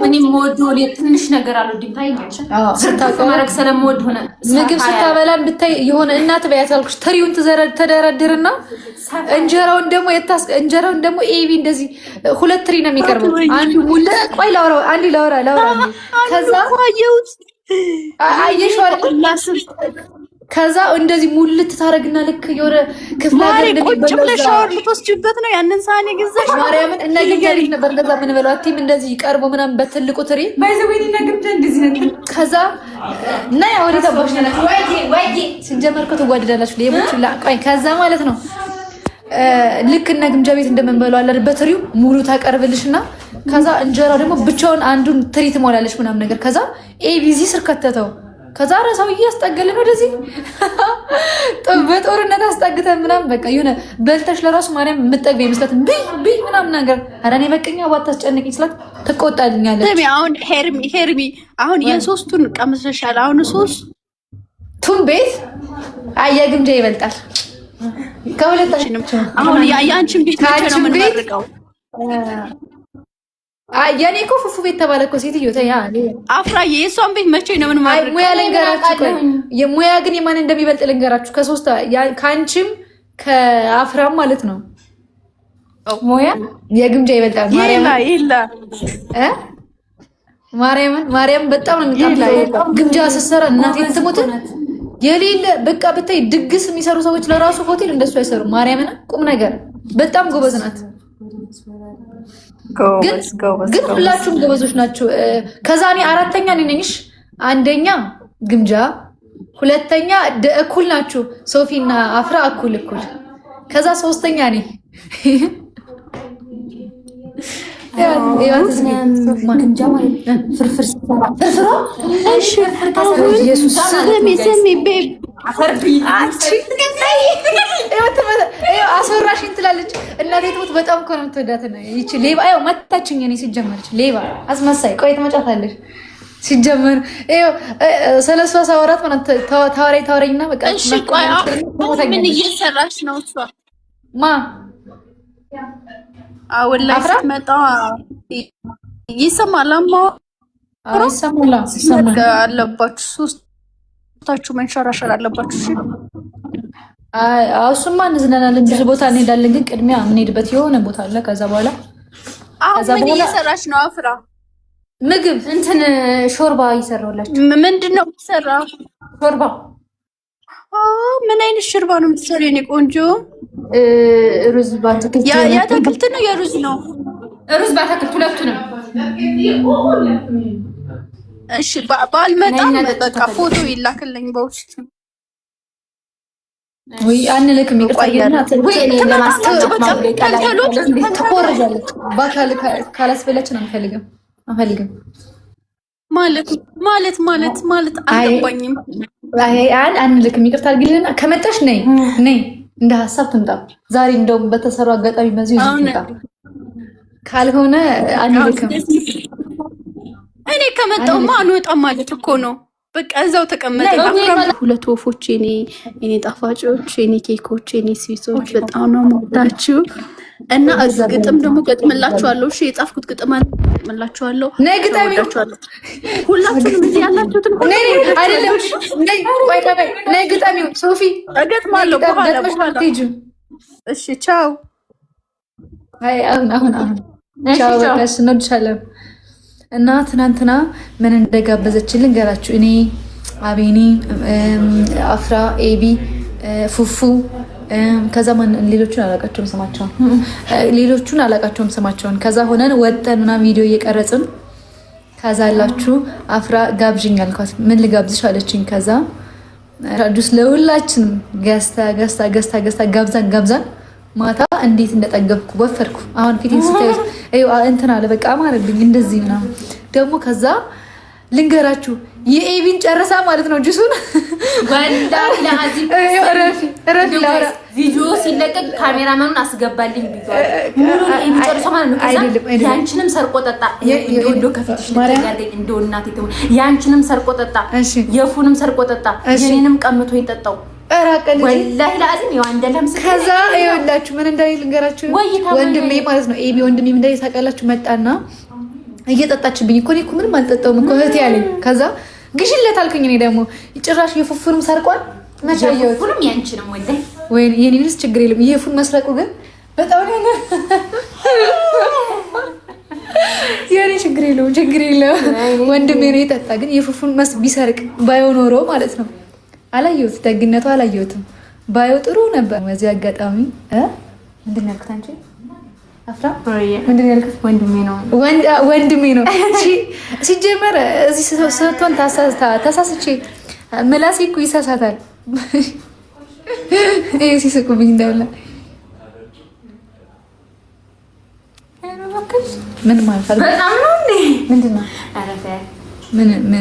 እኔ የምወደው ትንሽ ነገር አልወድም። ታይኛለሽ ስታውቅ ማረክ ስለምወድ ሆነ ምግብ ስታበላን ብታይ የሆነ እናት በያት ያልኩሽ ትሪውን ተደረድርና እንጀራውን ደግሞ ኤቢ እንደዚህ ሁለት ትሪ ነው የሚቀርበው። አንዱ ሙሉ ቆይ ላውራ ከዛ አየሽ ከዛ እንደዚህ ሙልት ታረግና ልክ የሆነ ክፍለ ሀገር ቁጭ ብለሽ ሻወር ልትወስጂበት ነው ያንን ሳህን ገዛሽ ማርያምን እና ግንጃ ነበር እንደዛ ምን በለው አቲም እንደዚህ ቀርቦ ምናምን በትልቁ ትሪ ባይዘወይና ግንጃ እንደዚህ ነው። ከዛ እና ያው ለታባሽ ነው ወይ ሲጀመር ከተጓደዳላችሁ ለየሞች ቆይ ከዛ ማለት ነው ልክ እና ግንጃ ቤት እንደምንበለው አለ በትሪው ሙሉ ታቀርብልሽና ከዛ እንጀራው ደግሞ ብቻውን አንዱን ትሪ ትሞላለሽ ምናምን ነገር ከዛ ኤቢዚ ስር ከተተው ከዛ ራሳው እያስጠገልን ወደዚህ በጦርነት አስጠግተን ምናምን በቃ የሆነ በልተሽ ለራሱ ማርያም የምትጠግቢ ይመስላት ብይ ምናምን ነገር አረኔ በቀኛ ባታስጨንቅኝ ስላት ትቆጣልኛለች። ለሚ አሁን ሄርሚ አሁን የሶስቱን ቀምሰሻል። አሁን ሶስቱን ቤት አየግምጃ ይበልጣል ከሁለታችንም። አሁን ያንቺን ቤት ነው የምንመርቀው። የኔ እኮ ፉፉ ቤት ተባለ እኮ ሴትዮ ተያ አፍራዬ የሷን ቤት መቼ ነው ምን ማድረግ ሙያ ልንገራችሁ። የሙያ ግን የማን እንደሚበልጥ ልንገራችሁ። ከሶስት ከአንቺም ከአፍራም ማለት ነው ሙያ የግምጃ ይበልጣል። ማርያም በጣም ነው የሚጣፍጠው ግምጃ ስትሰራ እናቴ ትሞት የሌለ በቃ ብታይ ድግስ የሚሰሩ ሰዎች ለራሱ ሆቴል እንደሱ አይሰሩም። ማርያምን ቁም ነገር በጣም ጎበዝ ናት። ግን ሁላችሁም ጎበዞች ናቸው። ከዛ እኔ አራተኛ ነኝሽ፣ አንደኛ ግምጃ፣ ሁለተኛ እኩል ናችሁ ሶፊና አፍራ እኩል። ከዛ ሶስተኛ ነኝ ግምጃ ማለት ፍርፍር አስወራሽኝ ትላለች እናቴ ትሞት። በጣም እኮ ነው የምትወዳት ይቺ ሌባ። ያው መታችኝ እኔ ሲጀመርች ሌባ አስመሳይ። ቆይ ትመጫታለሽ ሲጀመር ስለሷ ሳወራት ማለት ታወራኝና በቃ እሺ። ቆይ ምን እየሰራሽ ነው እሷ? ማ ወላሂ ስትመጣ ይሰማል። ይሰማል አለባችሁ ሶስታችሁ መንሸራሸር አለባችሁ። እሺ እሱማ እንዝናናለን፣ ብዙ ቦታ እንሄዳለን። ግን ቅድሚያ የምንሄድበት የሆነ ቦታ አለ። ከዛ በኋላ ምን እየሰራች ነው አፍራ? ምግብ እንትን ሾርባ እየሰራሁላችሁ። ምንድን ነው የምትሰራው? ሾርባ። ምን አይነት ሾርባ ነው የምትሰሪው የኔ ቆንጆ? ሩዝ በአትክልት የአትክልት ነው የሩዝ ነው? ሩዝ በአትክልት ሁለቱንም። እሺ ባልመጣም በቃ ፎቶ ይላክልኝ በውስጥ። ወይ አንልክም ይቆያናት ወይ ለማስቀመጥ ተቆረጃለች። ባካል ካላስበላችን አንፈልግም ማለት አልገባኝም። አንልክም ይቅርታ አድርጊልና ከመጣሽ ነይ እንደ ሀሳብ ትምጣ። ዛሬ እንደውም በተሰሩ አጋጣሚ መዚሁ ትምጣ። ካልሆነ አንልክም። እኔ ከመጣውማ አንወጣም ማለት እኮ ነው። በቃ እዛው ተቀመጠ። ሁለት ወፎች የኔ ጣፋጮች፣ የኔ ኬኮች፣ የኔ ስዊቶች በጣም ነው የምወዳችሁ እና ግጥም ደግሞ ገጥምላችኋለሁ። እሺ የጻፍኩት ግጥም ገጥምላችኋለሁ። ነይ ግጠሚው። ሁላችሁንም እዚህ ያላችሁትን አይደለም ነይ ግጠሚው። ሶፊ እገጥማለሁ በኋላ። እሺ ቻው። አሁን ቻው። በቃ እንወድሻለን። እና ትናንትና ምን እንደጋበዘችልን ገራችሁ። እኔ አቤኒ፣ አፍራ፣ ኤቢ፣ ፉፉ ከዛ ሌሎቹን አላቃቸውም ስማቸውን። ከዛ ሆነን ወጠን ምናምን ቪዲዮ እየቀረጽን ከዛ አላችሁ አፍራ ጋብዥኝ አልኳት። ምን ልጋብዝሽ አለችኝ። ከዛ ጁስ ለሁላችንም ገዝታ ጋብዛን ማታ እንዴት እንደጠገብኩ ወፈርኩ። አሁን ፊቴን ስታዩት እንትን አለ በቃ አማረብኝ እንደዚህ ምናምን። ደግሞ ከዛ ልንገራችሁ የኤቢን ጨረሳ ማለት ነው ጁሱን ቪዲዮ ሲለቀቅ ካሜራማኑን አስገባልኝ ያንቺንም ሰርቆ ጠጣ። ከፊትሽ እንደው እናቴ ያንቺንም ሰርቆ ጠጣ፣ የፉንም ሰርቆ ጠጣ፣ የኔንም ቀምቶ ይጠጣው ወላሂ ለአዝም ይዋንደለም። ከዛ ይኸውላችሁ ምን እንዳይ ልንገራችሁ። ወንድሜ ማለት ነው ኤቢ ወንድሜ ምን እንዳይ ታውቃላችሁ? መጣና እየጠጣችብኝ እኮ እኔ ምንም አልጠጣሁም እኮ እህቴ ያለኝ። ከዛ ግሽለት አልኩኝ። እኔ ደግሞ ጭራሽ የፉፉንም ሰርቋል። መቼ አየሁት? የፉፉንም ያንቺንም ወይ የኔንስ ችግር የለም። የፉን መስረቁ ግን በጣም ነው የኔ ችግር የለውም፣ ችግር የለውም። ወንድሜ ነው የጠጣ። ግን የፉፉን ቢሰርቅ ባየው ኖሮ ማለት ነው አላየሁት፣ ደግነቱ አላየሁትም። ባየው ጥሩ ነበር። በዚህ አጋጣሚ ምንድን ነው ያልኩት? አንቺ አፍራ ምንድን ነው ያልኩት? ወንድሜ ነው ሲጀመር። እዚህ ስትሆን ተሳስቼ ምላሴ እኮ ይሳሳታል። ይሄ ሲስቁብኝ እንዳለ ምን ማለት ነው? በጣም ነው እንዴ? ምንድን ነው?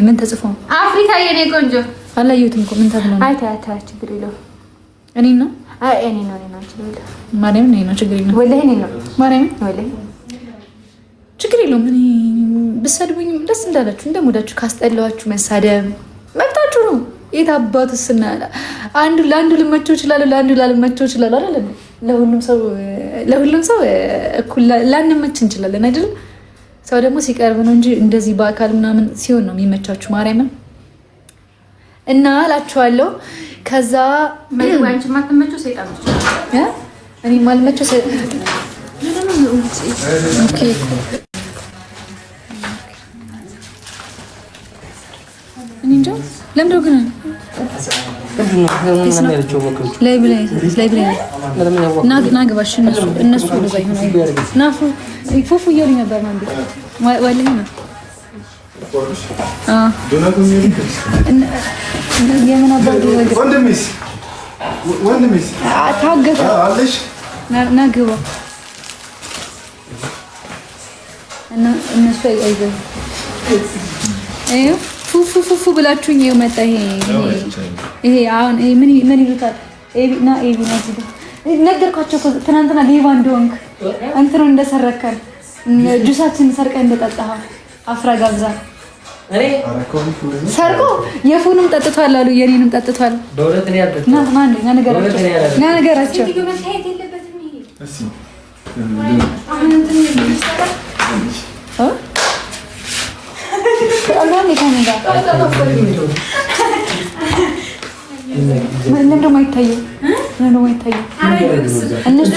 ምን ተጽፎ ነው? አፍሪካ የኔ ቆንጆ አላየሁትም እኮ ምን ተብሎ ነው? አይ ታታ ችግር የለውም። እኔ ነው እኔ ነው ችግር የለውም። ማርያም እኔ ነው ችግር የለውም። ወላሂ እኔ ነው ማርያም ወላሂ ችግር የለውም። እኔ ብትሰድቡኝም ደስ እንዳላችሁ እንደሙዳችሁ። ካስጠላችሁ መሳደብ መብታችሁ ነው። የት አባቱስና አንዱ ለአንዱ ልመቸው ይችላል፣ ለአንዱ ላልመቸው ይችላል አይደል? ለሁሉም ሰው እኩል ላንመች እንችላለን አይደል? ሰው ደግሞ ሲቀርብ ነው እንጂ እንደዚህ በአካል ምናምን ሲሆን ነው የሚመቻችሁ። ማርያምን እና እላችኋለሁ። ከዛ አንቺ ማትመቸው ሰይጣን ብቻ እኔ ማልመቸው ኦኬ እንጃ ለምንድነው ግን ላይ ናግባሽ እነሱ ናፉ ፉፉ እያሉኝ ነበር። ወላሂ ነው የምን አባቱ ታገሰ ናግባ እና እነሱ አይዘው ፉፉ ብላችሁኝ መጣ። ይሄ አሁን ምን ይሉታል? ኤቢና ነገርኳቸው እኮ ትናንትና ሌባ እንደሆንክ እንትኑ እንደሰረከን ጁሳችን ሰርቀህ እንደጠጣህ አፍራ ጋብዛ ሰርቆ የፉንም ጠጥቷል አሉ የኔንም ጠጥቷል። ነገራቸው ምንም ደግሞ አይታየው እነሱ